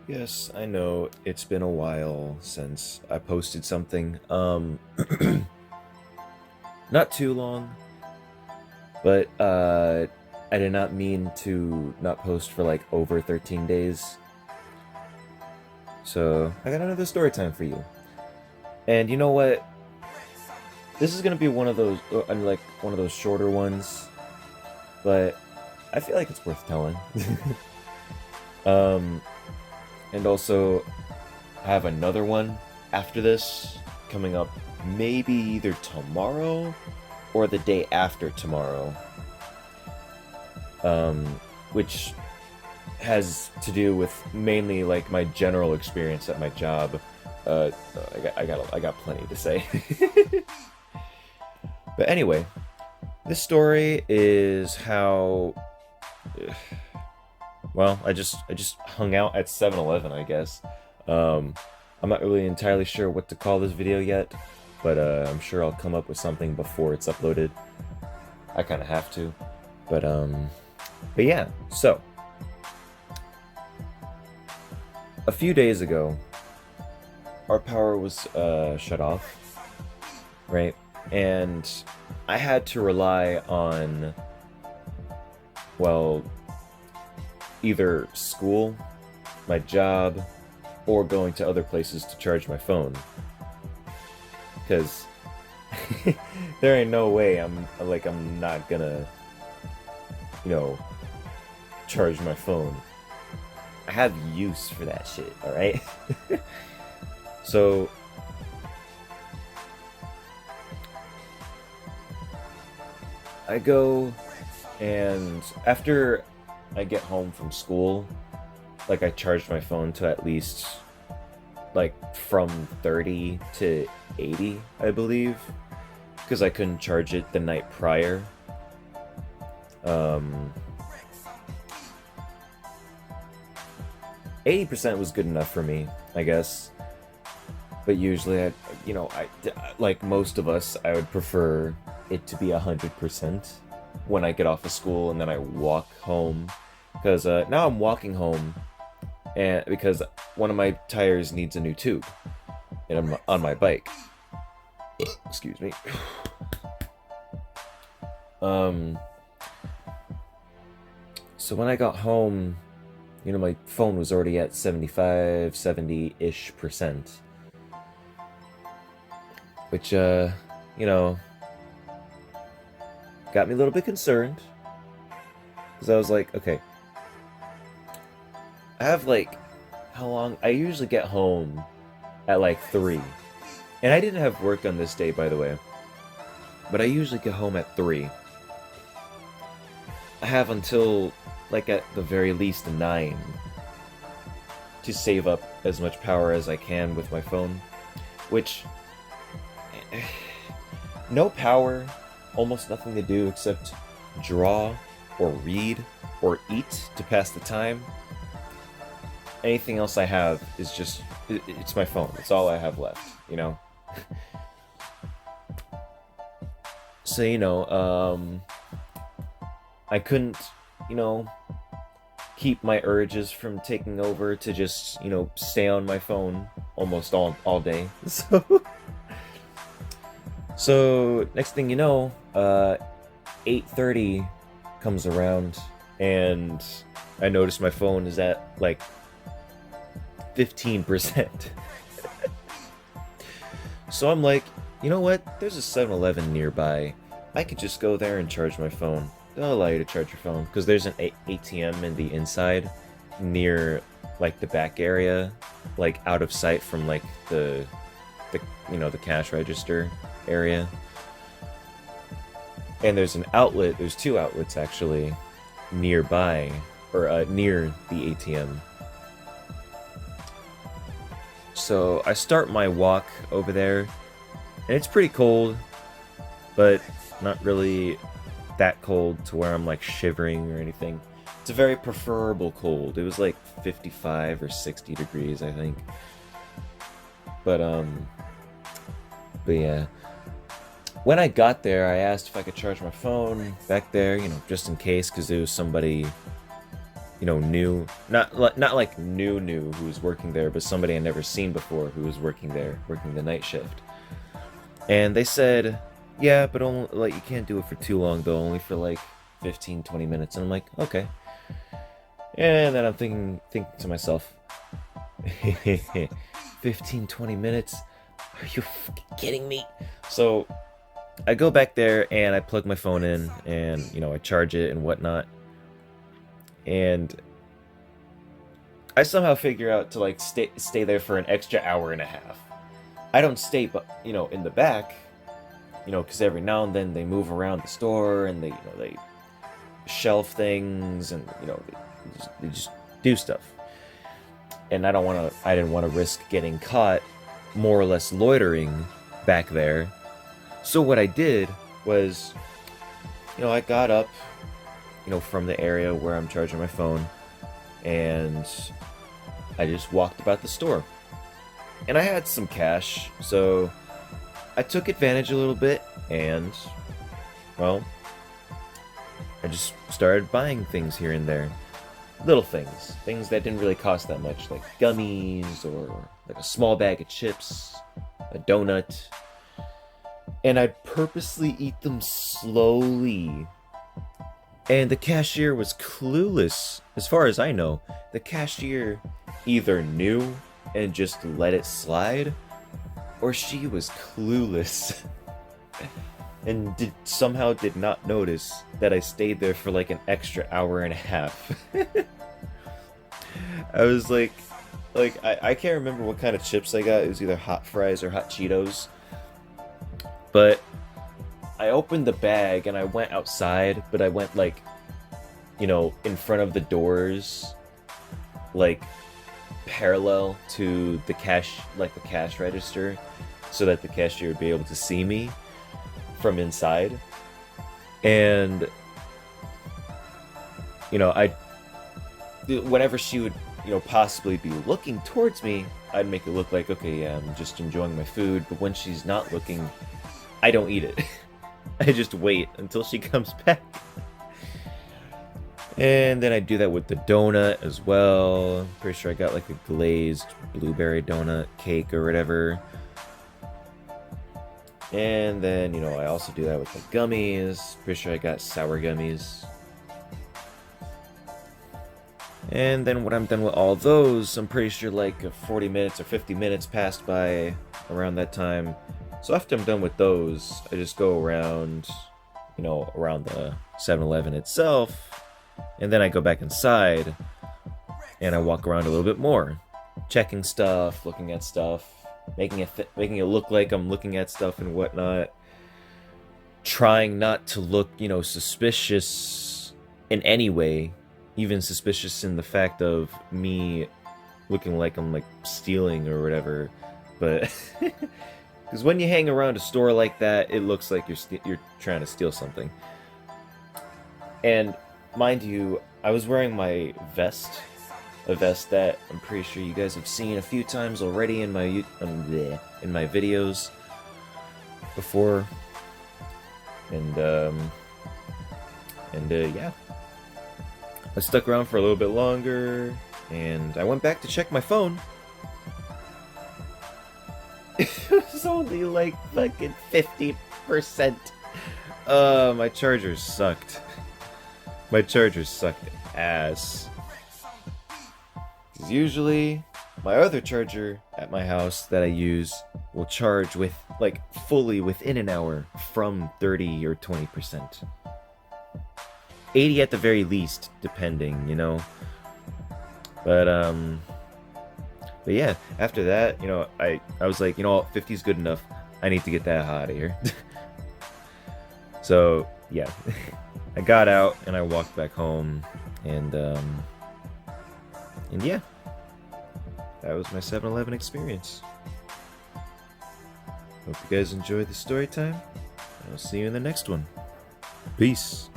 Yes, I know it's been a while since I posted something. Not too long, but I did not mean to not post for like over 13 days. So, I got another story time for you. And you know what? This is going to be one of those like one of those shorter ones, but I feel like it's worth telling. um and also I have another one after this coming up maybe either tomorrow or the day after tomorrow, um, which has to do with mainly like my general experience at my job. Uh, I got plenty to say. But anyway, this story is how. Well, I just hung out at 7-Eleven, I guess. Um, I'm not really entirely sure what to call this video yet, but I'm sure I'll come up with something before it's uploaded. I kind of have to, but but yeah. So a few days ago, our power was shut off, right? And I had to rely on, well, either school, my job, or going to other places to charge my phone. Because there ain't no way I'm not gonna, you know, charge my phone. I have use for that shit, alright? So I go, and after I get home from school, like I charged my phone to at least like from 30 to 80, I believe, because I couldn't charge it the night prior. Um 80% was good enough for me, I guess. But usually I like most of us, I would prefer it to be 100% when I get off of school and then I walk home, because now I'm walking home, and because one of my tires needs a new tube, and I'm on my bike. Excuse me. Um. So when I got home, my phone was already at 75, 70-ish percent, which got me a little bit concerned, because I was like, okay, I have like, how long? I usually get home at like 3. And I didn't have work on this day, by the way. But I usually get home at 3. I have until, like, at the very least 9 to save up as much power as I can with my phone. Which, no power, almost nothing to do except draw or read or eat to pass the time. Anything else I have is just, it's my phone. It's all I have left, So, I couldn't, keep my urges from taking over to just, stay on my phone almost all day. So next thing you know, 8:30 comes around, and I notice my phone is at like 15%. So I'm like, you know what? There's a 7-Eleven nearby. I could just go there and charge my phone. They'll allow you to charge your phone because there's an ATM in the inside, near like the back area, like out of sight from like the the cash register area. And there's an outlet. There's 2 outlets actually nearby, or near the ATM. So I start my walk over there, and it's pretty cold, but not really that cold to where I'm like shivering or anything. It's a very preferable cold. It was like 55 or 60 degrees, I think. But yeah. When I got there, I asked if I could charge my phone back there, just in case, because there was somebody new, not like new who was working there, but somebody I never seen before who was working there, working the night shift. And they said, yeah, but only like you can't do it for too long though, only for like 15, 20 minutes. And I'm like, okay. And then I'm thinking to myself, 15, 20 minutes? Are you kidding me? So I go back there and I plug my phone in and, I charge it and whatnot. And I somehow figure out to like stay there for an extra hour and a half. I don't stay, but in the back, because every now and then they move around the store and they shelf things and they just do stuff. And I didn't want to risk getting caught more or less loitering back there. So what I did was, I got up, from the area where I'm charging my phone, and I just walked about the store. And I had some cash, so I took advantage a little bit, and, well, I just started buying things here and there. Little things that didn't really cost that much, like gummies, or like a small bag of chips, a donut. And I'd purposely eat them slowly. And the cashier was clueless. As far as I know, the cashier either knew and just let it slide, or she was clueless and somehow did not notice that I stayed there for like an extra hour and a half. I was like I can't remember what kind of chips I got. It was either hot fries or hot Cheetos. But I opened the bag and I went outside, but I went like, in front of the doors, like parallel to the cash register, so that the cashier would be able to see me from inside. And whenever she would possibly be looking towards me, I'd make it look like, okay, yeah, I'm just enjoying my food. But when she's not looking, I don't eat it. I just wait until she comes back. And then I do that with the donut as well. Pretty sure I got like a glazed blueberry donut cake or whatever. And then, I also do that with the gummies. Pretty sure I got sour gummies. And then when I'm done with all those, I'm pretty sure like 40 minutes or 50 minutes passed by around that time. So after I'm done with those, I just go around, around the 7-Eleven itself. And then I go back inside and I walk around a little bit more, checking stuff, looking at stuff, making it look like I'm looking at stuff and whatnot. Trying not to look, suspicious in any way. Even suspicious in the fact of me looking like I'm like stealing or whatever. But because when you hang around a store like that, it looks like you're trying to steal something. And mind you, I was wearing my vest, a vest that I'm pretty sure you guys have seen a few times already in my videos before. And yeah. I stuck around for a little bit longer, and I went back to check my phone. It was only like fucking 50%. My charger sucked. My charger sucked ass. Because usually, my other charger at my house that I use will charge with, like, fully within an hour from 30 or 20%. 80 at the very least, depending, But yeah, after that, I was like, 50 is good enough. I need to get that out of here. So, yeah. I got out and I walked back home, and yeah. That was my 7-Eleven experience. Hope you guys enjoyed the story time. I'll see you in the next one. Peace.